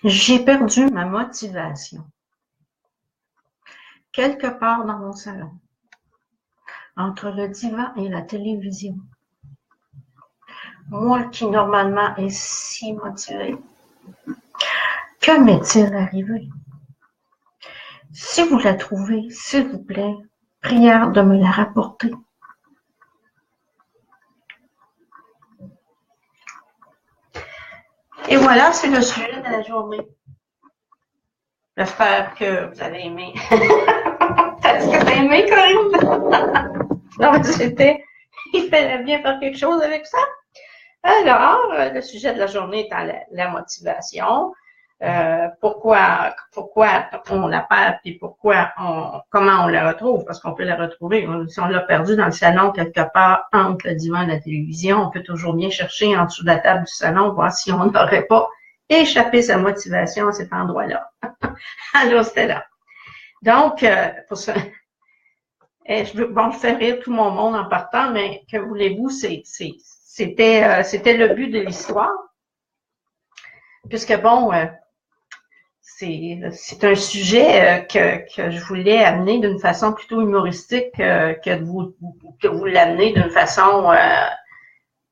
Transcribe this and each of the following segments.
J'ai perdu ma motivation quelque part dans mon salon, entre le divan et la télévision. Moi qui normalement est si motivée, que m'est-il arrivé? Si vous la trouvez, s'il vous plaît, prière de me la rapporter. Et voilà, c'est le sujet de la journée. J'espère que vous avez aimé. Est-ce que tu as aimé, Corinne? Non, c'était, il fallait bien faire quelque chose avec ça. Alors, le sujet de la journée étant la motivation. Pourquoi on la perd et comment on la retrouve, parce qu'on peut la retrouver. Si on l'a perdue dans le salon quelque part entre le divan et la télévision, on peut toujours bien chercher en dessous de la table du salon, voir si on n'aurait pas échappé sa motivation à cet endroit-là. Alors, c'était là. Donc, pour ça, je fais rire tout mon monde en partant, mais que voulez-vous, c'était le but de l'histoire. Puisque bon, c'est un sujet que je voulais amener d'une façon plutôt humoristique que vous l'amenez d'une façon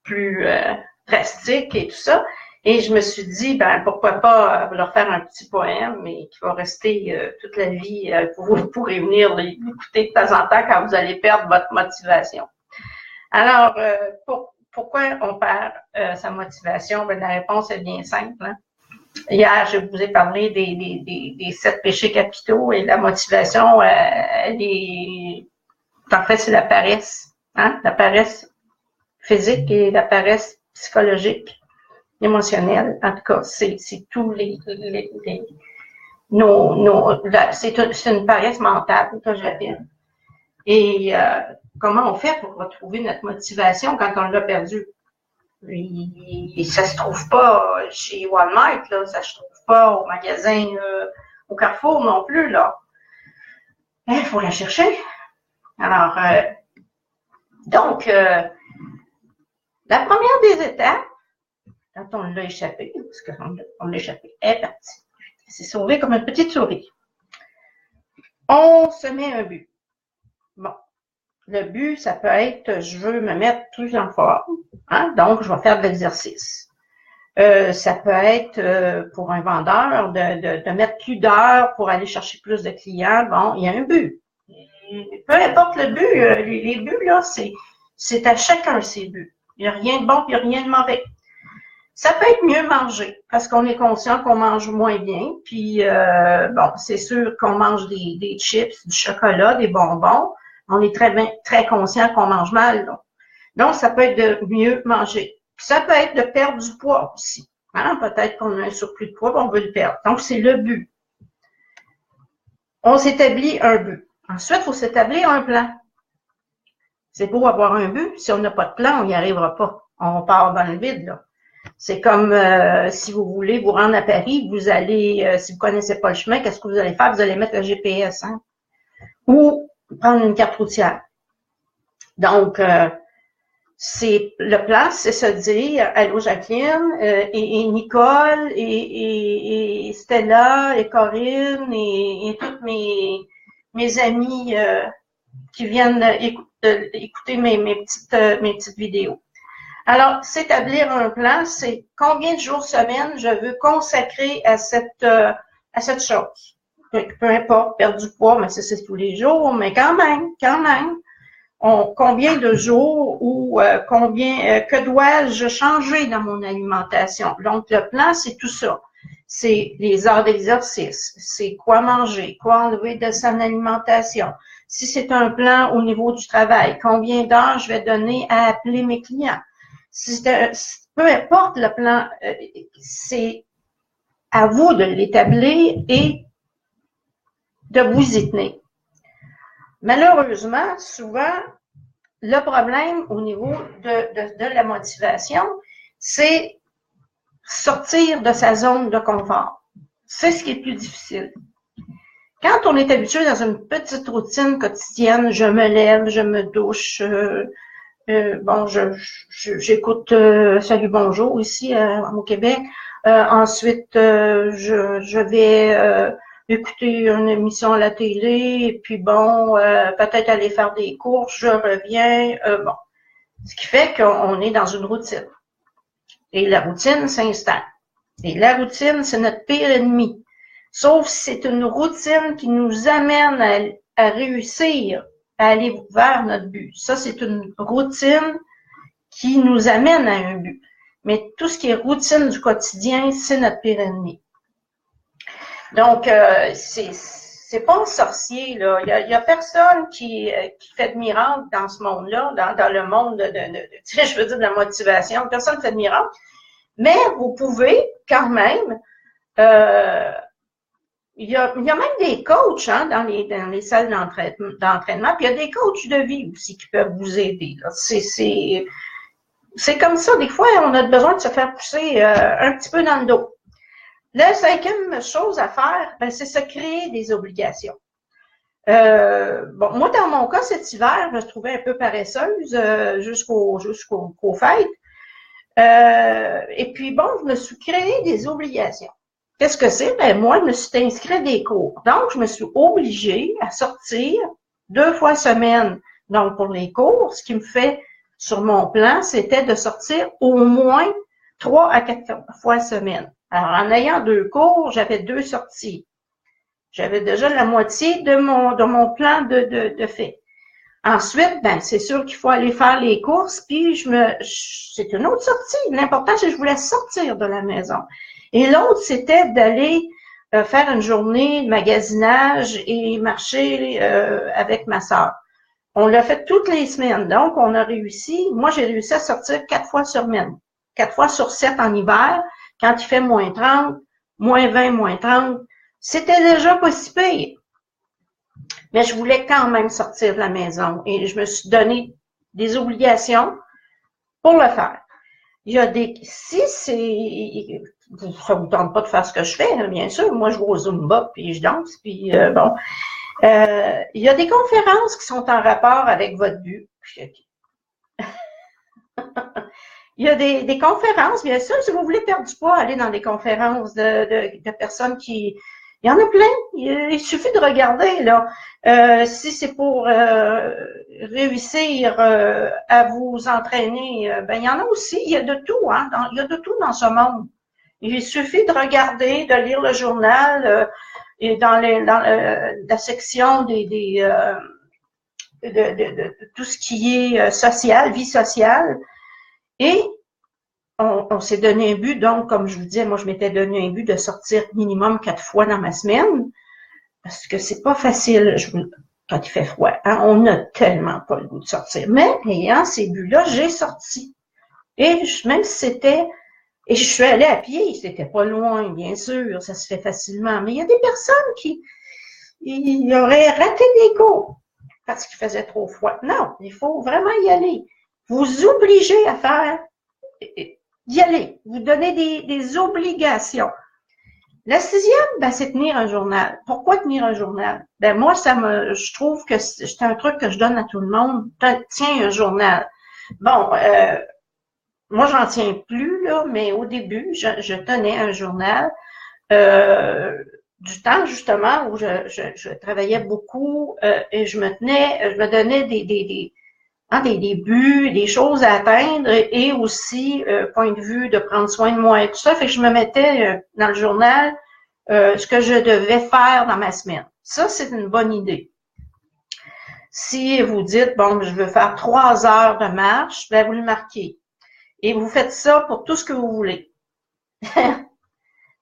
plus drastique et tout ça. Et je me suis dit, ben pourquoi pas leur faire un petit poème, mais qui va rester toute la vie. Vous pourrez venir l'écouter de temps en temps quand vous allez perdre votre motivation. Alors, pourquoi on perd sa motivation? Ben, la réponse est bien simple. Hein? Hier, je vous ai parlé des 7 péchés capitaux et la motivation, elle est, en fait, c'est la paresse, hein? La paresse physique et la paresse psychologique, émotionnelle. En tout cas, c'est tous c'est une paresse mentale que j'appelle. Et comment on fait pour retrouver notre motivation quand on l'a perdue? Ça se trouve pas chez Walmart, là, ça se trouve pas au magasin, au Carrefour non plus, là. Il faut la chercher. Alors, donc, la première des étapes, quand on l'a échappé, parce qu'on l'a échappé, elle est partie. Elle s'est sauvée comme une petite souris. On se met un but. Bon. Le but, ça peut être, je veux me mettre plus en forme, hein, donc je vais faire de l'exercice. Ça peut être pour un vendeur de mettre plus d'heures pour aller chercher plus de clients. Bon, il y a un but. Peu importe le but, les buts, là, c'est à chacun ses buts. Il n'y a rien de bon, il n'y a rien de mauvais. Ça peut être mieux manger, parce qu'on est conscient qu'on mange moins bien. Puis, bon, c'est sûr qu'on mange des chips, du chocolat, des bonbons. On est très conscient qu'on mange mal. Là. Donc, ça peut être de mieux manger. Puis ça peut être de perdre du poids aussi. Hein? Peut-être qu'on a un surplus de poids, on veut le perdre. Donc, c'est le but. On s'établit un but. Ensuite, il faut s'établir un plan. C'est beau avoir un but. Si on n'a pas de plan, on n'y arrivera pas. On part dans le vide, là. C'est comme si vous voulez vous rendre à Paris, vous allez, si vous ne connaissez pas le chemin, qu'est-ce que vous allez faire? Vous allez mettre le GPS, hein? Ou prendre une carte routière. Donc, c'est le plan, c'est se dire, allô Jacqueline, et Nicole, et Stella, et Corinne, et toutes mes amies qui viennent écouter mes petites vidéos. Alors, s'établir un plan, c'est combien de jours semaine je veux consacrer à cette chose. Peu importe, perdre du poids, mais c'est tous les jours, mais quand même, combien de jours ou que dois-je changer dans mon alimentation? Donc, le plan, c'est tout ça. C'est les heures d'exercice, c'est quoi manger, quoi enlever de son alimentation. Si c'est un plan au niveau du travail, combien d'heures je vais donner à appeler mes clients. Peu importe le plan, c'est à vous de l'établir et de vous y tenir. Malheureusement, souvent, le problème au niveau de la motivation, c'est sortir de sa zone de confort. C'est ce qui est le plus difficile. Quand on est habitué dans une petite routine quotidienne, je me lève, je me douche, bon, j'écoute Salut Bonjour ici au Québec. Ensuite, je vais écouter une émission à la télé, et puis bon, peut-être aller faire des courses, je reviens. Bon, ce qui fait qu'on est dans une routine. Et la routine s'installe. Et la routine, c'est notre pire ennemi. Sauf si c'est une routine qui nous amène à réussir, à aller vers notre but. Ça, c'est une routine qui nous amène à un but. Mais tout ce qui est routine du quotidien, c'est notre pire ennemi. Donc, c'est pas un sorcier, là. Il y a personne qui fait de miracle dans ce monde-là, dans le monde je veux dire, de la motivation. Personne ne fait de miracle. Mais vous pouvez quand même, il y a même des coachs hein, dans les salles d'entraînement, puis il y a des coachs de vie aussi qui peuvent vous aider. C'est comme ça, des fois, on a besoin de se faire pousser un petit peu dans le dos. La cinquième chose à faire, ben, c'est se créer des obligations. Bon, moi, dans mon cas, cet hiver, je me trouvais un peu paresseuse jusqu'aux fêtes. Et puis, bon, je me suis créé des obligations. Qu'est-ce que c'est? Ben, moi, je me suis inscrite à des cours. Donc, je me suis obligée à sortir 2 fois semaine. Donc, pour les cours, ce qui me fait sur mon plan, c'était de sortir au moins 3 à 4 fois semaine. Alors, en ayant 2 cours, j'avais 2 sorties. J'avais déjà la moitié de mon plan de fait. Ensuite, ben, c'est sûr qu'il faut aller faire les courses, puis c'est une autre sortie. L'important, c'est que je voulais sortir de la maison. Et l'autre, c'était d'aller faire une journée de magasinage et marcher avec ma sœur. On l'a fait toutes les semaines. Donc, on a réussi. Moi, j'ai réussi à sortir 4 fois sur semaine. 4 fois sur 7 en hiver. Quand il fait moins 30, moins 20, moins 30, c'était déjà pas si pire. Mais je voulais quand même sortir de la maison et je me suis donné des obligations pour le faire. Il y a si ça vous tente pas de faire ce que je fais, bien sûr, moi je vais au Zumba puis je danse puis bon. Il y a des conférences qui sont en rapport avec votre but. Il y a des conférences, bien sûr, si vous voulez perdre du poids, allez dans des conférences de personnes qui... Il y en a plein. Il suffit de regarder, là. Si c'est pour réussir à vous entraîner, ben il y en a aussi. Il y a de tout, hein. Il y a de tout dans ce monde. Il suffit de regarder, de lire le journal et dans la section de tout ce qui est social, vie sociale. Et on s'est donné un but, donc, comme je vous disais, moi, je m'étais donné un but de sortir minimum 4 fois dans ma semaine, parce que c'est pas facile quand il fait froid. Hein, on n'a tellement pas le goût de sortir. Mais, ayant ces buts-là, j'ai sorti. Et même si c'était... Et je suis allée à pied, c'était pas loin, bien sûr, ça se fait facilement. Mais il y a des personnes qui auraient raté des cours parce qu'il faisait trop froid. Non, il faut vraiment y aller. Vous obligez à faire... d'y aller. Vous donnez des obligations. La 6e, ben, c'est tenir un journal. Pourquoi tenir un journal? Ben, moi, je trouve que c'est un truc que je donne à tout le monde. Tiens un journal. Bon, moi, j'en tiens plus, là, mais au début, je tenais un journal, du temps, justement, où je travaillais beaucoup, et je me donnais des buts, des choses à atteindre et aussi, point de vue de prendre soin de moi et tout ça. Fait que je me mettais dans le journal ce que je devais faire dans ma semaine. Ça, c'est une bonne idée. Si vous dites, bon, je veux faire 3 heures de marche, ben vous le marquez. Et vous faites ça pour tout ce que vous voulez.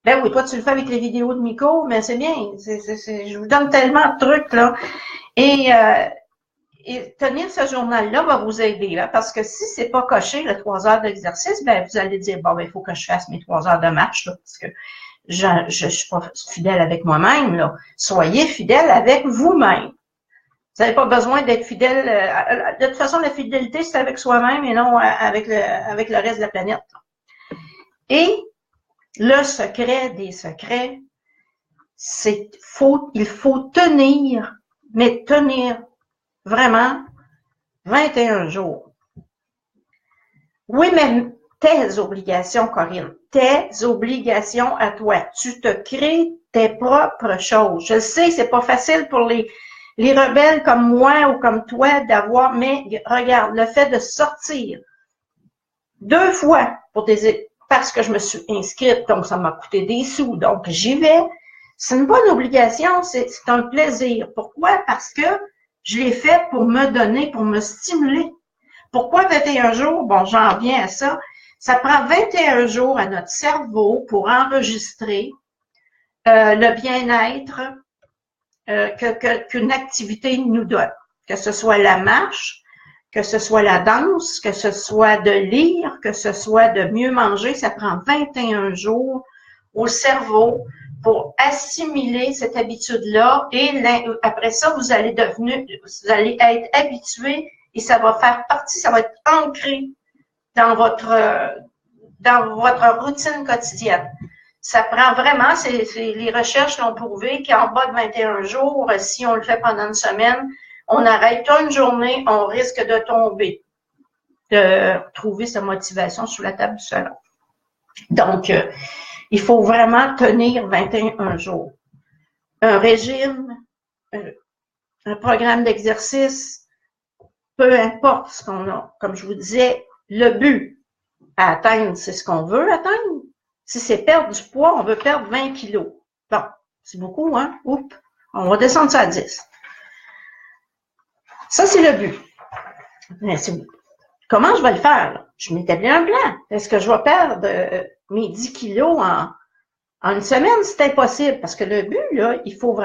Ben oui, toi, tu le fais avec les vidéos de Miko, mais c'est bien. Je vous donne tellement de trucs, là. Et tenir ce journal-là va vous aider, là, parce que si c'est pas coché, les 3 heures d'exercice, ben, vous allez dire, bon, ben, il faut que je fasse mes 3 heures de marche, là, parce que je suis pas fidèle avec moi-même, là. Soyez fidèle avec vous-même. Vous n'avez pas besoin d'être fidèle. De toute façon, la fidélité, c'est avec soi-même et non avec le reste de la planète. Et le secret des secrets, il faut tenir, mais tenir vraiment 21 jours. Oui, mais tes obligations, Corinne, tes obligations à toi. Tu te crées tes propres choses. Je sais, c'est pas facile pour les rebelles comme moi ou comme toi d'avoir, mais regarde, le fait de sortir 2 fois parce que je me suis inscrite, donc ça m'a coûté des sous, donc j'y vais. C'est une bonne obligation, c'est un plaisir. Pourquoi? Parce que je l'ai fait pour me donner, pour me stimuler. Pourquoi 21 jours? Bon, j'en viens à ça. Ça prend 21 jours à notre cerveau pour enregistrer le bien-être qu'une activité nous donne. Que ce soit la marche, que ce soit la danse, que ce soit de lire, que ce soit de mieux manger, ça prend 21 jours au cerveau pour assimiler cette habitude-là et après ça, vous allez être habitué et ça va faire partie, ça va être ancré dans votre routine quotidienne. Ça prend vraiment, les recherches l'ont prouvé qu'en bas de 21 jours, si on le fait pendant une semaine, on arrête une journée, on risque de tomber, de trouver sa motivation sous la table du salon. Donc, il faut vraiment tenir 21 jours. Un régime, un programme d'exercice, peu importe ce qu'on a. Comme je vous disais, le but à atteindre, c'est ce qu'on veut atteindre. Si c'est perdre du poids, on veut perdre 20 kilos. Bon, c'est beaucoup, hein? Oups, on va descendre ça à 10. Ça, c'est le but. Mais comment je vais le faire? Là? Je m'établis un plan. Est-ce que je vais perdre mes 10 kilos en une semaine? C'est impossible parce que le but, là, il faut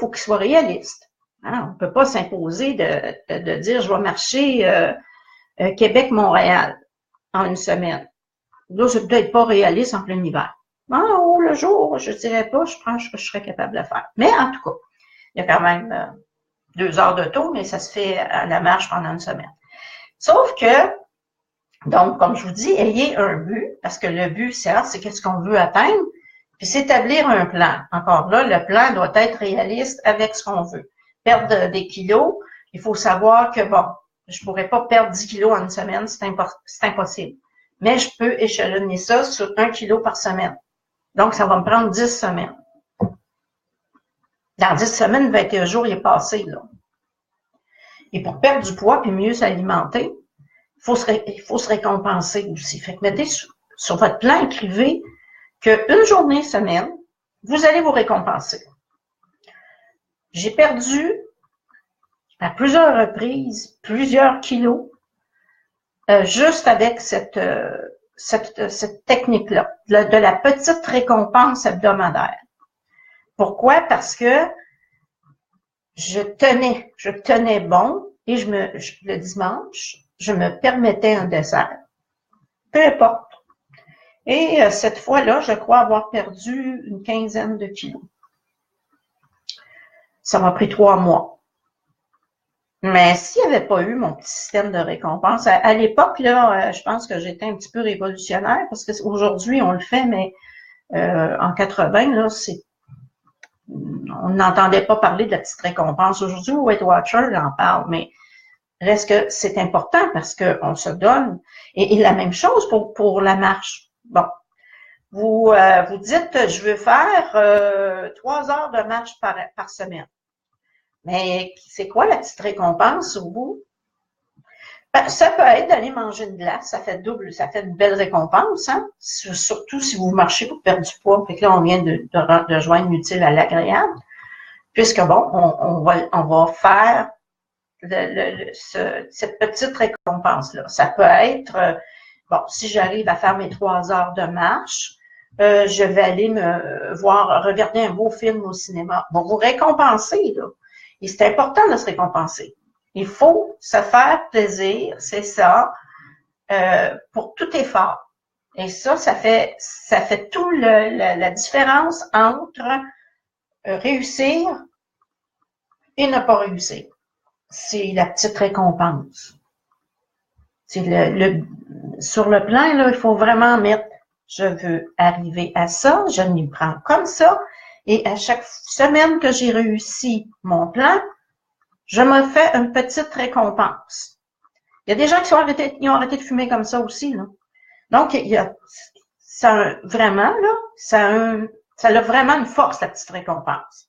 qu'il soit réaliste. Hein? On ne peut pas s'imposer de dire je vais marcher Québec-Montréal en une semaine. Là, c'est peut-être pas réaliste en plein hiver. Le jour, je dirais pas, je pense que je serais capable de le faire. Mais en tout cas, il y a quand même 2 heures de taux, mais ça se fait à la marche pendant une semaine. Sauf que, donc, comme je vous dis, ayez un but, parce que le but, c'est qu'est-ce qu'on veut atteindre, puis s'établir un plan. Encore là, le plan doit être réaliste avec ce qu'on veut. Perdre des kilos, il faut savoir que, bon, je pourrais pas perdre 10 kilos en une semaine, c'est impossible. Mais je peux échelonner ça sur 1 kilo par semaine. Donc, ça va me prendre 10 semaines. Dans 10 semaines, 21 jours, il est passé, là. Et pour perdre du poids puis mieux s'alimenter, il faut se récompenser aussi. Fait que mettez sur votre plan, écrivez qu'une journée semaine, vous allez vous récompenser. J'ai perdu à plusieurs reprises plusieurs kilos juste avec cette technique-là, de la petite récompense hebdomadaire. Pourquoi? Parce que je tenais bon et le dimanche, je me permettais un dessert. Peu importe. Et cette fois-là, je crois avoir perdu une 15aine de kilos. Ça m'a pris 3 mois. Mais s'il n'y avait pas eu mon petit système de récompense, à l'époque, là, je pense que j'étais un petit peu révolutionnaire parce qu'aujourd'hui, on le fait, mais en 80, là, on n'entendait pas parler de la petite récompense. Aujourd'hui, Weight Watcher en parle, mais reste que c'est important parce qu'on se donne. Et la même chose pour la marche. Bon, vous dites, je veux faire 3 heures de marche par semaine. Mais c'est quoi la petite récompense au bout? Ben, ça peut être d'aller manger une glace, ça fait une belle récompense, hein? Surtout si vous marchez pour perdre du poids. Fait que là, on vient de joindre l'utile à l'agréable. Puisque bon, on va faire cette petite récompense-là. Ça peut être, bon, si j'arrive à faire mes 3 heures de marche, je vais aller regarder un beau film au cinéma. Bon, vous récompenser, là. Et c'est important de se récompenser. Il faut se faire plaisir, c'est ça, pour tout effort. Et ça fait tout la différence entre réussir et ne pas réussir. C'est la petite récompense. C'est sur le plan, là, il faut vraiment mettre, je veux arriver à ça, je m'y prends comme ça, et à chaque semaine que j'ai réussi mon plan, je me fais une petite récompense. Il y a des gens qui ont arrêté de fumer comme ça aussi, là. Donc, vraiment, là, ça a vraiment une force, la petite récompense.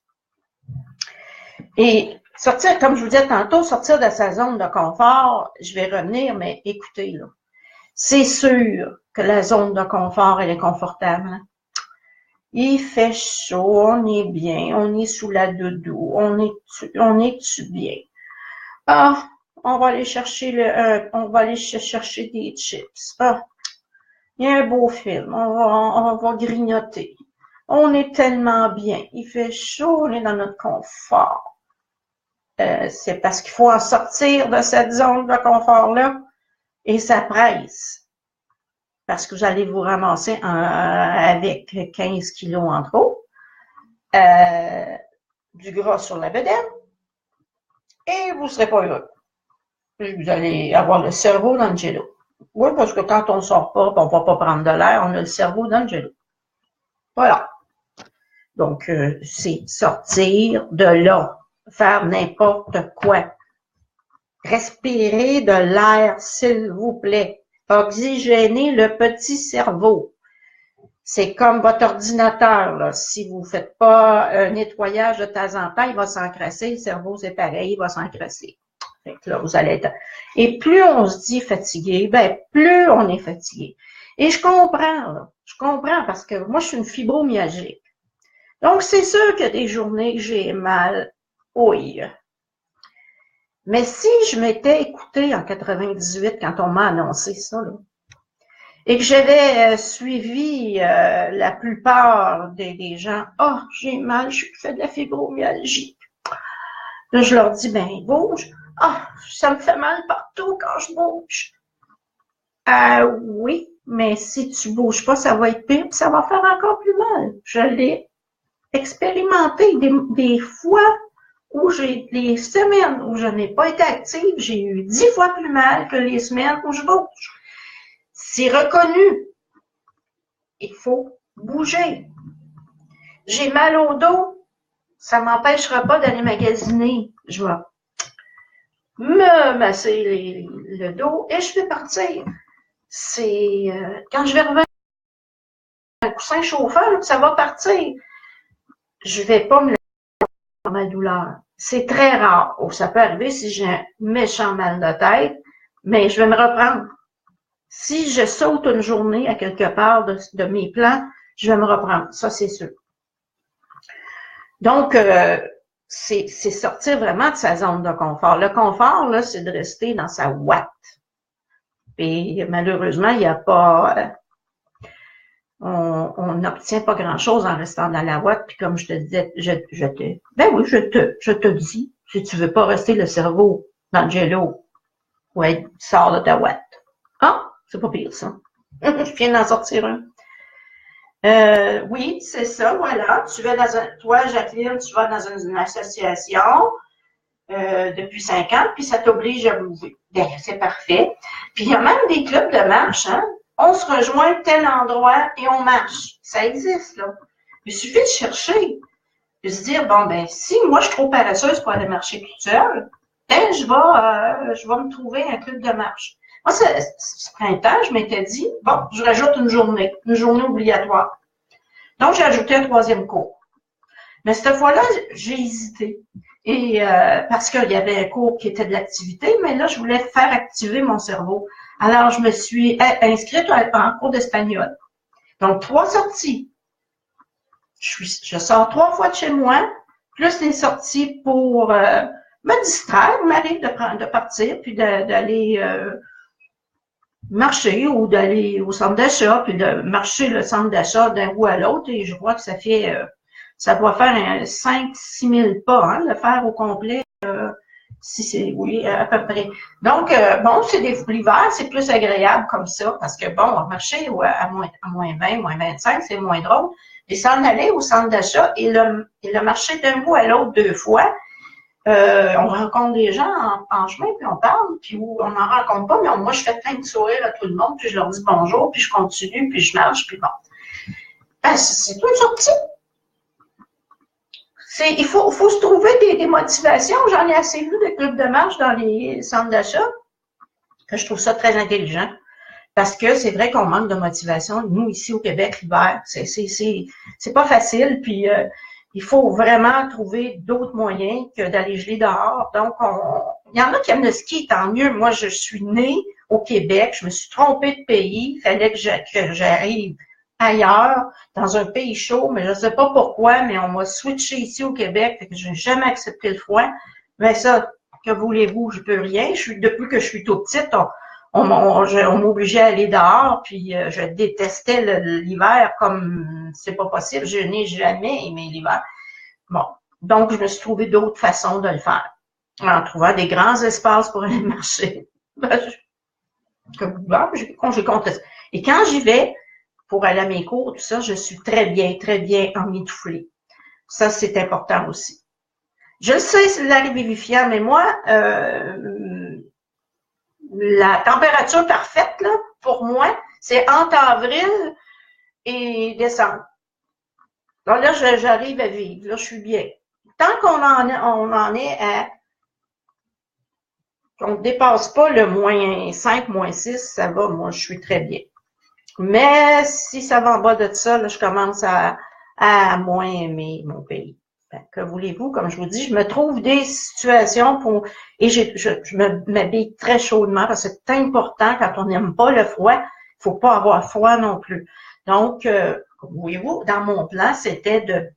Et sortir, comme je vous disais tantôt, sortir de sa zone de confort, je vais revenir, mais écoutez, là, c'est sûr que la zone de confort, elle est confortable. Hein? Il fait chaud, on est bien, on est sous la doudou, on est bien. Ah, on va aller chercher chercher des chips. Ah, il y a un beau film, on va grignoter. On est tellement bien, il fait chaud, on est dans notre confort. C'est parce qu'il faut en sortir de cette zone de confort-là et ça presse. Parce que vous allez vous ramasser avec 15 kilos en trop, du gras sur la bedaine, et vous ne serez pas heureux. Vous allez avoir le cerveau dans le gelo. Oui, parce que quand on ne sort pas, on ne va pas prendre de l'air, on a le cerveau dans le gelo. Voilà. Donc, c'est sortir de là, faire n'importe quoi. Respirez de l'air, s'il vous plaît. Oxygéner le petit cerveau. C'est comme votre ordinateur, là. Si vous ne faites pas un nettoyage de temps en temps, il va s'encrasser. Le cerveau, c'est pareil, il va s'encrasser. Fait que là, vous allez être... Et plus on se dit fatigué, ben, plus on est fatigué. Et je comprends, là. Je comprends parce que moi, je suis une fibromyalgique. Donc, c'est sûr qu'il y a des journées que j'ai mal. Oui. Mais si je m'étais écoutée en 98 quand on m'a annoncé ça, là, et que j'avais suivi la plupart des gens, « Ah, j'ai mal, je fais de la fibromyalgie. » Là, je leur dis, « Ben, bouge. »« Ah, ça me fait mal partout quand je bouge. » Oui, mais si tu bouges pas, ça va être pire, puis ça va faire encore plus mal. Je l'ai expérimenté des fois où j'ai les semaines où je n'ai pas été active, j'ai eu 10 fois plus mal que les semaines où je bouge. C'est reconnu. Il faut bouger. J'ai mal au dos, ça ne m'empêchera pas d'aller magasiner. Je vais me masser le dos et je vais partir. C'est quand je vais revenir un coussin chauffant, ça va partir. Je ne vais pas me laisser dans ma douleur. C'est très rare. Oh, ça peut arriver si j'ai un méchant mal de tête, mais je vais me reprendre. Si je saute une journée à quelque part de mes plans, je vais me reprendre. Ça, c'est sûr. Donc, c'est sortir vraiment de sa zone de confort. Le confort, là, c'est de rester dans sa ouate. Et malheureusement, il n'y a pas... on n'obtient pas grand-chose en restant dans la ouate. Puis comme je te disais, je te dis, si tu veux pas rester le cerveau dans le gelo, ouais, sors de ta ouate. Ah, c'est pas pire, ça. Je viens d'en sortir un. Oui, c'est ça, voilà. Toi, Jacqueline, tu vas dans une association depuis 5 ans, puis ça t'oblige à bouger. Bien, c'est parfait. Puis il y a même des clubs de marche, hein. On se rejoint à tel endroit et on marche. Ça existe, là. Il suffit de chercher, de se dire, bon, ben, si moi je suis trop paresseuse pour aller marcher toute seule, ben, je vais me trouver un club de marche. Moi, ce printemps, je m'étais dit, bon, je rajoute une journée obligatoire. Donc, j'ai ajouté un 3e cours. Mais cette fois-là, j'ai hésité. Et parce qu'il y avait un cours qui était de l'activité, mais là, je voulais faire activer mon cerveau. Alors, je me suis inscrite en cours d'espagnol. Donc, 3 sorties. Je sors 3 fois de chez moi, plus les sorties pour me distraire. Il m'arrive de partir, puis d'aller marcher ou d'aller au centre d'achat, puis de marcher le centre d'achat d'un bout à l'autre. Et je crois que ça doit faire 5-6 000 pas, hein, le faire au complet. Oui, à peu près. Donc, bon, c'est l'hiver, c'est plus agréable comme ça, parce que bon, marcher à moins 20, moins 25, c'est moins drôle. Mais s'en aller au centre d'achat et le marcher d'un bout à l'autre 2 fois, on rencontre des gens en chemin, puis on parle, puis on n'en rencontre pas, mais moi, je fais plein de sourires à tout le monde, puis je leur dis bonjour, puis je continue, puis je marche, puis bon. Ben, c'est tout sorti. Il faut se trouver des motivations. J'en ai assez vu de clubs de marche dans les centres d'achat, que je trouve ça très intelligent. parce que c'est vrai qu'on manque de motivation. Nous, ici au Québec, l'hiver, c'est pas facile, puis il faut vraiment trouver d'autres moyens que d'aller geler dehors. Donc, il y en a qui aiment le ski, tant mieux. Moi, je suis née au Québec, je me suis trompée de pays, il fallait que j'arrive ailleurs, dans un pays chaud, mais je ne sais pas pourquoi, mais on m'a switché ici au Québec, fait que je n'ai jamais accepté le froid. Mais ça, que voulez-vous, je peux rien. Depuis que je suis toute petite, on m'obligeait à aller dehors, puis je détestais l'hiver comme c'est pas possible. Je n'ai jamais aimé l'hiver. Bon, donc je me suis trouvé d'autres façons de le faire. En trouvant des grands espaces pour aller marcher. J'ai contesté. Et quand j'y vais, pour aller à mes cours, tout ça, je suis très bien emmitouflée. Ça, c'est important aussi. Je le sais, c'est de l'air vivifiant, mais moi, la température parfaite, là, pour moi, c'est entre avril et décembre. Donc là, j'arrive à vivre. Là, je suis bien. Tant qu'on en est à qu'on ne dépasse pas le -5, -6, ça va, moi, je suis très bien. Mais si ça va en bas de ça, là, je commence à moins aimer mon pays. Ben, que voulez-vous? Comme je vous dis, je me trouve des situations et je m'habille très chaudement parce que c'est important quand on n'aime pas le froid. Il faut pas avoir froid non plus. Donc, voyez-vous, dans mon plan, c'était de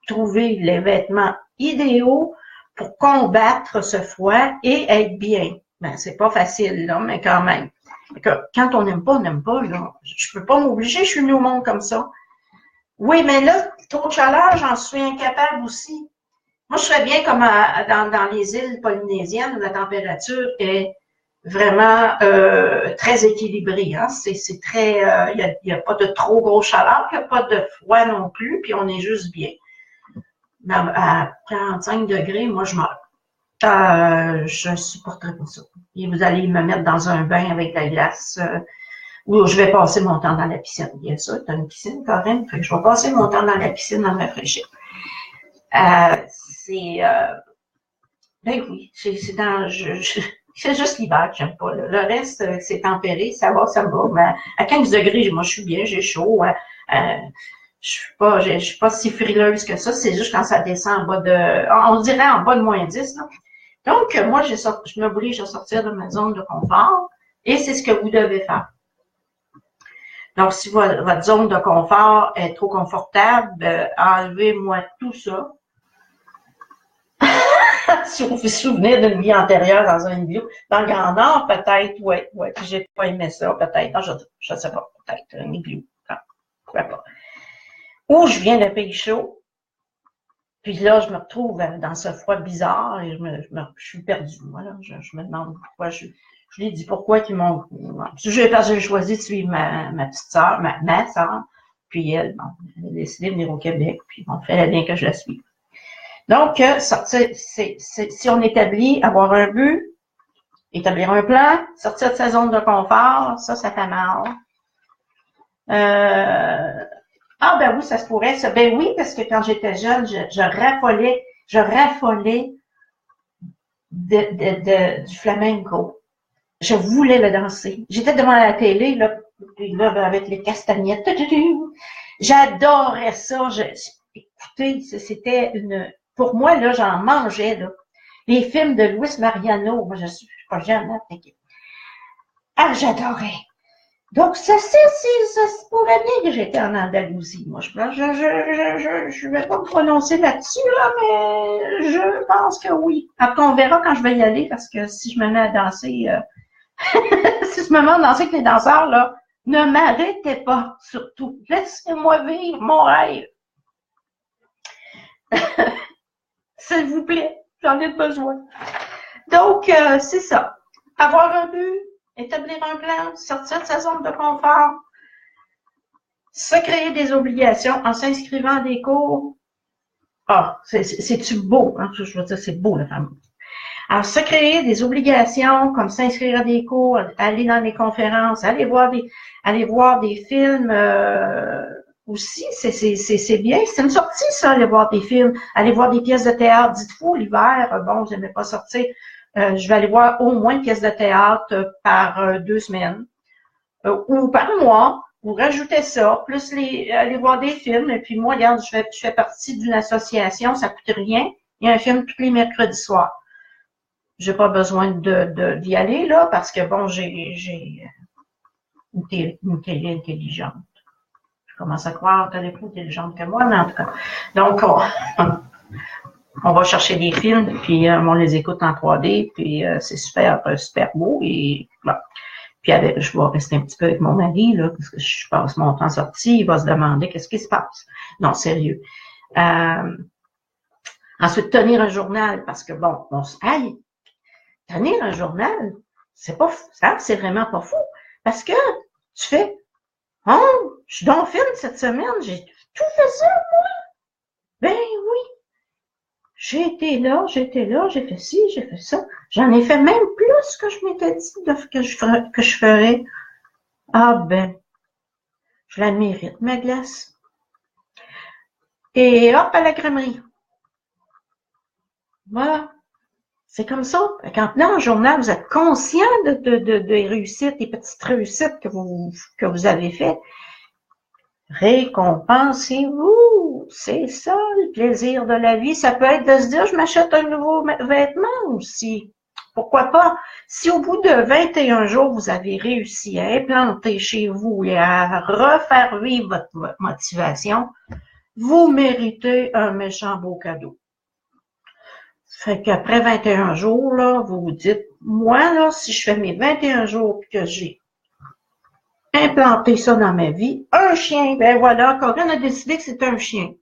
trouver les vêtements idéaux pour combattre ce froid et être bien. Ben, c'est pas facile, là, mais quand même. Quand on n'aime pas, on n'aime pas, là. Je peux pas m'obliger, je suis venue au monde comme ça. Oui, mais là, trop de chaleur, j'en suis incapable aussi. Moi, je serais bien comme dans les îles polynésiennes où la température est vraiment très équilibrée. Hein? C'est très, il y a pas de trop grosse chaleur, il n'y a pas de froid non plus, puis on est juste bien. Mais à 45 degrés, moi, je meurs. Je supporterais pas ça. Et vous allez me mettre dans un bain avec de la glace où je vais passer mon temps dans la piscine. Bien sûr, tu as une piscine, Corinne, fait que je vais passer mon temps dans la piscine à me rafraîchir. Ben oui, c'est juste l'hiver que j'aime pas. Là. Le reste, c'est tempéré, ça va. Mais à 15 degrés, moi, je suis bien, j'ai chaud. Je suis pas si frileuse que ça. C'est juste quand ça descend en bas de, on dirait en bas de -10, là. Donc, moi, je m'oblige à sortir de ma zone de confort et c'est ce que vous devez faire. Donc, si votre zone de confort est trop confortable, enlevez-moi tout ça. Si vous vous souvenez d'une vie antérieure dans un vidéo, dans le Grand Nord, peut-être, ouais, j'ai pas aimé ça, peut-être, non, je sais pas, peut-être, un igloo, pourquoi pas. Ou je viens d'un pays chaud, puis là, je me retrouve dans ce froid bizarre et je suis perdue. Voilà, je me demande pourquoi je l'ai dit, pourquoi qu'ils m'ont. Parce que j'ai choisi de suivre ma petite sœur, ma sœur, puis elle, bon, elle a décidé de venir au Québec, puis bon, il fallait bien que je la suive. Donc, si on établit, avoir un but, établir un plan, sortir de sa zone de confort, ça fait mal. Ah, ben oui, ça se pourrait, ça. Ben oui, parce que quand j'étais jeune, je raffolais du flamenco. Je voulais le danser. J'étais devant la télé, là avec les castagnettes. J'adorais ça. Écoutez, c'était pour moi, là, j'en mangeais, là. Les films de Luis Mariano, moi, je suis pas jeune, hein, ah, j'adorais. Donc, ça se pourrait bien que j'étais en Andalousie. Moi, je vais pas me prononcer là-dessus, là, mais je pense que oui. Après, on verra quand je vais y aller, parce que si je me mets à danser, si je me mets à danser avec les danseurs, là, ne m'arrêtez pas, surtout. Laissez-moi vivre mon rêve. S'il vous plaît, j'en ai besoin. Donc, c'est ça. Avoir un but, établir un plan, sortir de sa zone de confort, se créer des obligations en s'inscrivant à des cours. Ah, c'est-tu beau, hein? Je veux dire, c'est beau, la femme. Alors, se créer des obligations, comme s'inscrire à des cours, aller dans les conférences, aller voir des films, aussi, c'est bien. C'est une sortie, ça, aller voir des films, aller voir des pièces de théâtre. Dites-vous, l'hiver, bon, je n'aimais pas sortir. Je vais aller voir au moins une pièce de théâtre par 2 semaines. ou par mois, vous rajoutez ça, plus aller voir des films. Et puis moi, regarde, je fais partie d'une association, ça coûte rien. Il y a un film tous les mercredis soirs. J'ai pas besoin d'y aller, là, parce que bon, j'ai une télé intelligente. Je commence à croire qu'elle est plus intelligente que moi, mais en tout cas. Donc, on va chercher des films, puis on les écoute en 3D, puis c'est super, super beau. Et voilà. Puis je vais rester un petit peu avec mon mari, là, parce que je passe mon temps sorti, il va se demander qu'est-ce qui se passe. Non, sérieux. Ensuite, tenir un journal, parce que bon, on se hey, tenir un journal, c'est pas fou, ça, c'est vraiment pas fou. Parce que tu fais, oh, je suis dans le film cette semaine, j'ai tout fait ça, moi. Ben oui. J'ai été là, j'ai fait ci, j'ai fait ça. J'en ai fait même plus que je m'étais dit que je ferais. Ah ben, je la mérite, ma glace. Et hop, à la crèmerie. Voilà. C'est comme ça. Quand dans le journal, vous êtes conscient des réussites, des petites réussites que vous avez faites. Récompensez-vous. C'est ça, le plaisir de la vie. Ça peut être de se dire, je m'achète un nouveau vêtement aussi. Pourquoi pas? Si au bout de 21 jours, vous avez réussi à implanter chez vous et à refaire vivre votre motivation, vous méritez un méchant beau cadeau. Fait qu'après 21 jours, là, vous vous dites, moi, là, si je fais mes 21 jours et que j'ai implanté ça dans ma vie, un chien, ben voilà, Corinne a décidé que c'était un chien.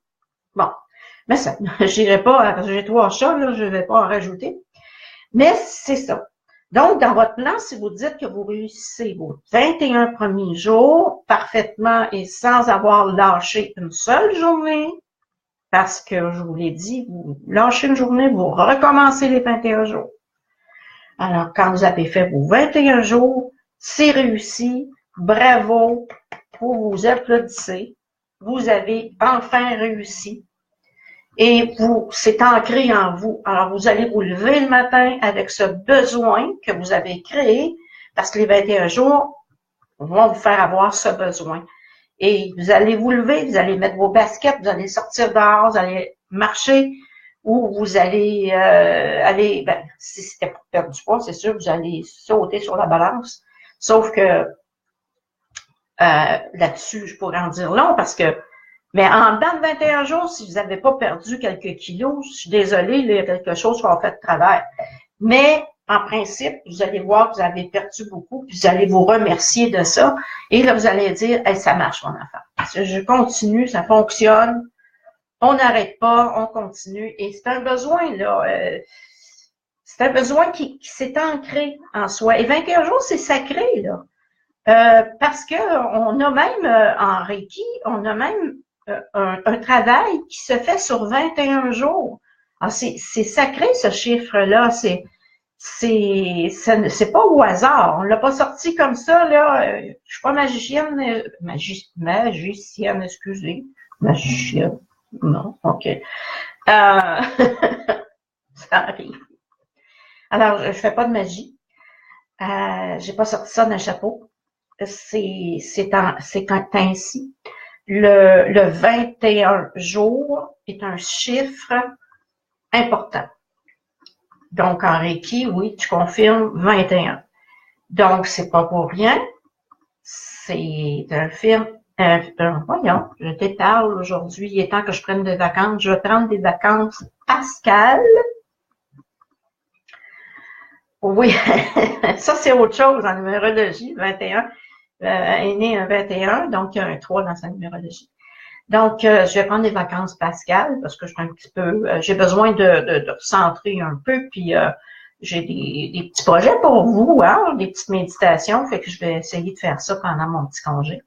Bon, mais ça, j'irai pas, parce que j'ai 3 chats, là, je vais pas en rajouter. Mais c'est ça. Donc, dans votre plan, si vous dites que vous réussissez vos 21 premiers jours parfaitement et sans avoir lâché une seule journée, parce que je vous l'ai dit, vous lâchez une journée, vous recommencez les 21 jours. Alors, quand vous avez fait vos 21 jours, c'est réussi, bravo, vous vous applaudissez, vous avez enfin réussi. Et c'est ancré en vous. Alors, vous allez vous lever le matin avec ce besoin que vous avez créé, parce que les 21 jours vont vous faire avoir ce besoin. Et vous allez vous lever, vous allez mettre vos baskets, vous allez sortir dehors, vous allez marcher, ou vous allez ben, si c'était pour perdre du poids, c'est sûr, vous allez sauter sur la balance. Sauf que là-dessus, je pourrais en dire long, parce que mais en dedans de 21 jours, si vous n'avez pas perdu quelques kilos, je suis désolée, il y a quelque chose qu'on fait de travers. Mais en principe, vous allez voir que vous avez perdu beaucoup, puis vous allez vous remercier de ça. Et là, vous allez dire, hey, ça marche, mon enfant. Je continue, ça fonctionne. On n'arrête pas, on continue. Et c'est un besoin, là. C'est un besoin qui s'est ancré en soi. Et 21 jours, c'est sacré, là. Parce que on a même, en Reiki, on a même un travail qui se fait sur 21 jours. C'est sacré, ce chiffre-là. C'est pas au hasard. On l'a pas sorti comme ça, là. Je suis pas magicienne, magicienne, excusez. Magicienne. Non, ok. Ça arrive. Alors, je fais pas de magie. J'ai pas sorti ça d'un chapeau. C'est ainsi. Le 21 jours est un chiffre important. Donc, en Reiki, oui, tu confirmes 21. Donc, c'est pas pour rien. C'est un film. Voyons, je te parle aujourd'hui. Il est temps que je prenne des vacances. Je vais prendre des vacances pascales. Oui, ça, c'est autre chose en numérologie, 21. Est né un 21, donc il y a un 3 dans sa numérologie. Donc, je vais prendre des vacances pascales parce que je suis un petit peu, j'ai besoin de recentrer un peu, puis j'ai des petits projets pour vous, hein, des petites méditations, fait que je vais essayer de faire ça pendant mon petit congé.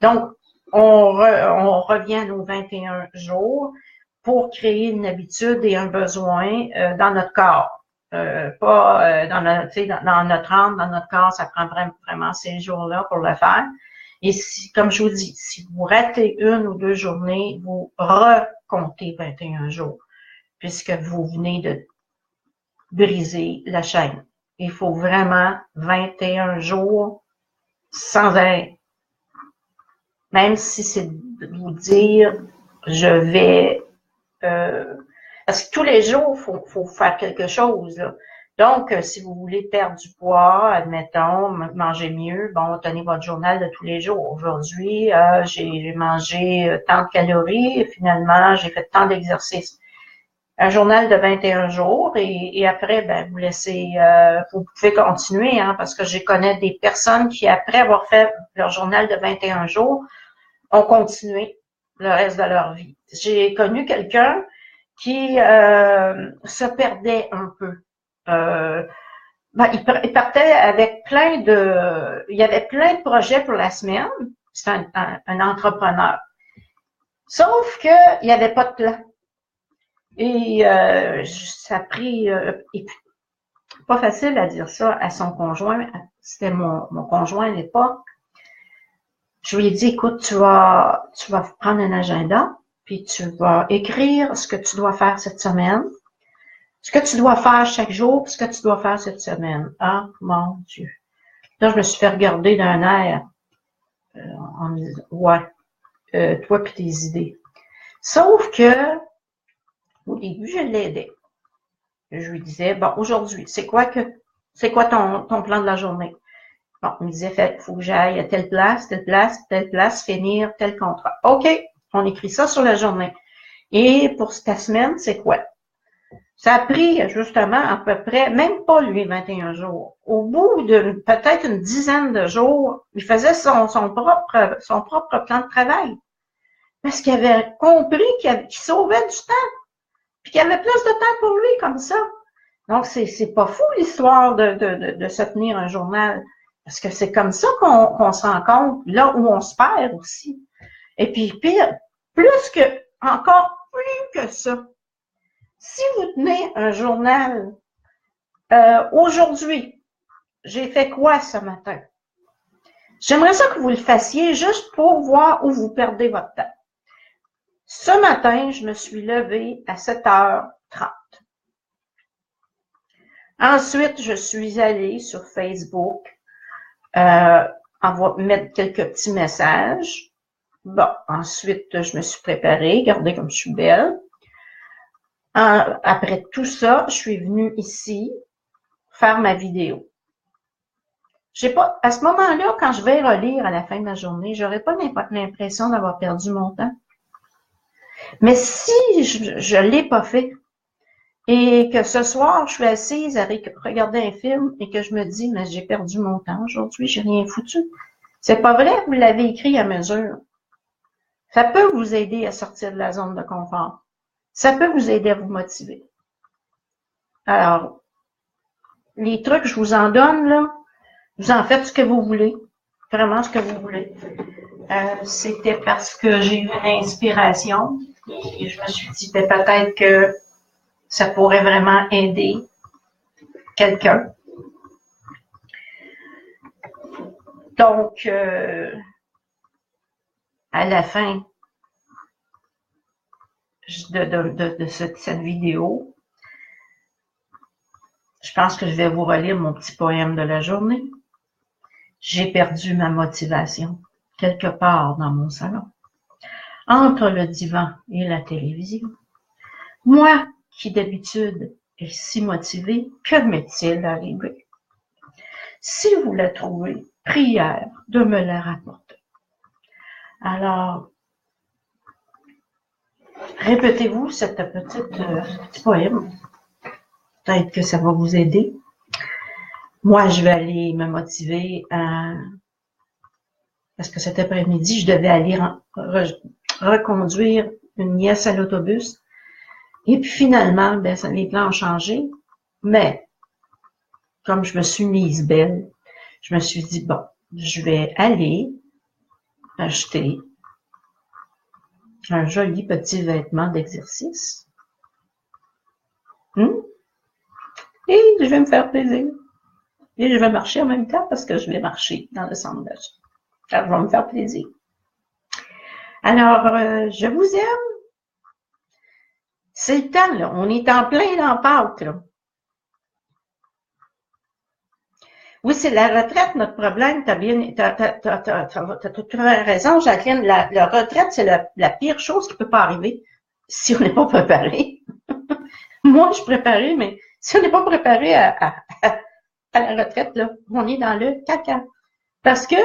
Donc, on revient à nos 21 jours pour créer une habitude et un besoin dans notre corps. Pas dans notre âme, dans notre corps, ça prend vraiment ces jours-là pour le faire. Et si, comme je vous dis, si vous ratez une ou 2 journées, vous recomptez 21 jours, puisque vous venez de briser la chaîne. Il faut vraiment 21 jours sans arrêt. Même si c'est de vous dire, je vais... parce que tous les jours, faut faire quelque chose, là. Donc, si vous voulez perdre du poids, admettons, manger mieux, bon, tenez votre journal de tous les jours. Aujourd'hui, j'ai mangé tant de calories, et finalement, j'ai fait tant d'exercices. Un journal de 21 jours, et après, ben, vous laissez, vous pouvez continuer, hein, parce que je connais des personnes qui, après avoir fait leur journal de 21 jours, ont continué le reste de leur vie. J'ai connu quelqu'un qui se perdait un peu. Ben, il partait avec il y avait plein de projets pour la semaine. C'est un entrepreneur. Sauf que il n'y avait pas de plan. Et ça a pris, pas facile à dire ça à son conjoint. C'était mon conjoint à l'époque. Je lui ai dit, écoute, tu vas prendre un agenda, puis tu vas écrire ce que tu dois faire cette semaine, ce que tu dois faire chaque jour, ce que tu dois faire cette semaine. Ah, mon Dieu. Là, je me suis fait regarder d'un air en me disant, ouais, toi puis tes idées. Sauf que, au début, je l'aidais. Je lui disais, bon, aujourd'hui, c'est quoi ton plan de la journée? Bon, il me disait, faut que j'aille à telle place, telle place, telle place, finir tel contrat. OK, on écrit ça sur la journée. Et pour ta semaine, c'est quoi? Ça a pris justement à peu près, même pas lui, 21 jours. Au bout de peut-être une dizaine de jours, il faisait son propre plan de travail. Parce qu'il avait compris qu'il sauvait du temps, puis qu'il avait plus de temps pour lui comme ça. Donc, c'est pas fou l'histoire de se tenir un journal. Parce que c'est comme ça qu'on se rend compte, là où on se perd aussi. Et puis, pire, encore plus que ça. Si vous tenez un journal, aujourd'hui, j'ai fait quoi ce matin? J'aimerais ça que vous le fassiez juste pour voir où vous perdez votre temps. Ce matin, je me suis levée à 7h30. Ensuite, je suis allée sur Facebook, mettre quelques petits messages. Bon, ensuite, je me suis préparée, regardez comme je suis belle. Après tout ça, je suis venue ici faire ma vidéo. À ce moment-là, quand je vais relire à la fin de la journée, j'aurais pas l'impression d'avoir perdu mon temps. Mais si je l'ai pas fait, et que ce soir, je suis assise à regarder un film et que je me dis, mais j'ai perdu mon temps aujourd'hui, j'ai rien foutu. C'est pas vrai, vous l'avez écrit à mesure. Ça peut vous aider à sortir de la zone de confort. Ça peut vous aider à vous motiver. Alors, les trucs, je vous en donne, là. Vous en faites ce que vous voulez. Vraiment ce que vous voulez. C'était parce que j'ai eu une inspiration et je me suis dit, peut-être que ça pourrait vraiment aider quelqu'un. Donc, à la fin de cette vidéo, je pense que je vais vous relire mon petit poème de la journée. J'ai perdu ma motivation quelque part dans mon salon, entre le divan et la télévision. Moi, qui d'habitude est si motivé, que m'est-il arrivé? Si vous la trouvez, prière de me la rapporter. Alors, répétez-vous ce petit poème. Peut-être que ça va vous aider. Moi, je vais aller me motiver parce que cet après-midi, je devais aller reconduire une nièce à l'autobus. Et puis finalement, ben, les plans ont changé. Mais, comme je me suis mise belle, je me suis dit, bon, je vais aller acheter un joli petit vêtement d'exercice. Et je vais me faire plaisir. Et je vais marcher en même temps parce que je vais marcher dans le centre d'achat. Ça va me faire plaisir. Alors, je vous aime. C'est le temps, là. On est en plein dans Pâques, là. Oui, c'est la retraite, notre problème. T'as tout à fait raison, Jacqueline. La retraite, c'est la pire chose qui peut pas arriver si on n'est pas préparé. Moi, je suis préparée, mais si on n'est pas préparé à la retraite, là, on est dans le caca. Parce que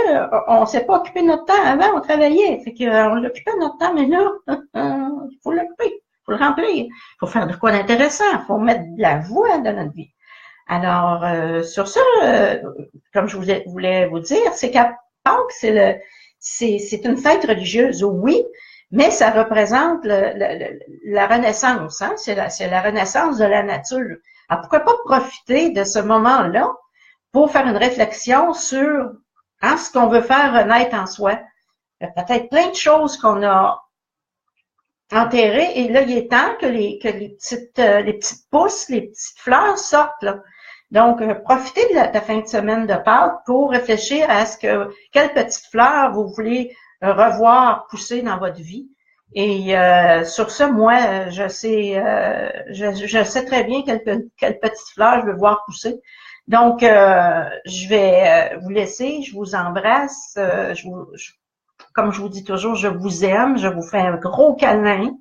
on s'est pas occupé de notre temps. Avant, on travaillait. Fait que, on occupait de notre temps, mais là, il faut l'occuper. Il faut le remplir. Il faut faire de quoi d'intéressant. Il faut mettre de la voix dans notre vie. Alors, sur ça, comme je voulais vous dire, c'est qu'à Pâques, c'est une fête religieuse, oui, mais ça représente la renaissance, hein? C'est la renaissance de la nature. Alors, pourquoi pas profiter de ce moment-là pour faire une réflexion sur ce qu'on veut faire renaître en soi. Il y a peut-être plein de choses qu'on a enterrées, et là, il est temps que les petites pousses, les petites fleurs sortent, là. Donc, profitez de la fin de semaine de Pâques pour réfléchir à quelle petite fleur vous voulez revoir pousser dans votre vie. Et sur ça, moi, je sais très bien quelle petite fleur je veux voir pousser. Donc, je vais vous laisser, je vous embrasse, comme je vous dis toujours, je vous aime, je vous fais un gros câlin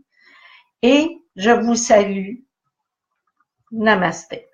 et je vous salue. Namasté.